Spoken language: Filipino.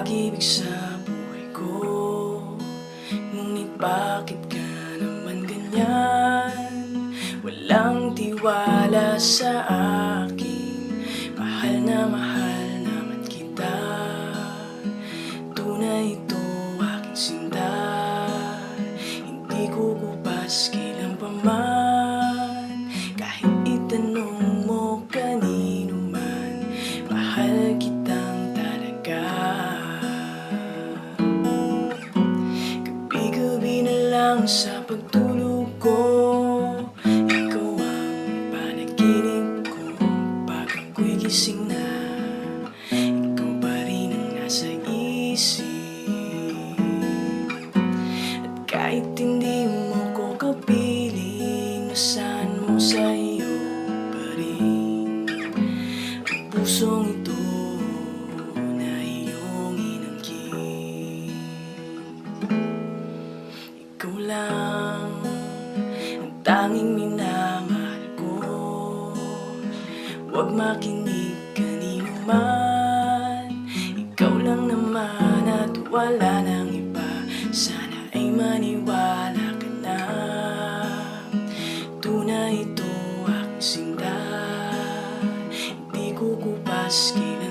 pag-ibig sa buhay ko. Ngunit bakit ka naman ganyan? Walang tiwala sa akin. Mahal naman kita. Tunay ito aking sinta. Hindi kukupas kailan pa man. Kahit itanong mo kanino man, mahal kitang talaga. Gabi-gabi na lang sa pagtulog ko, ikaw ang panaginip ko. Pag ako'y gising na, ikaw pa rin ang nasa isip. At kahit hindi mo ko kapiling, nasaan mo sa iyo pa rin ang pusong ito na iyong inangkin. Ikaw lang ang tanging minamahal ko. Huwag makinig kanino man. Ikaw lang naman at wala nang iba. Sana ay maniwala ka na. Tunay ito aking sinta. Hindi kukupas kailan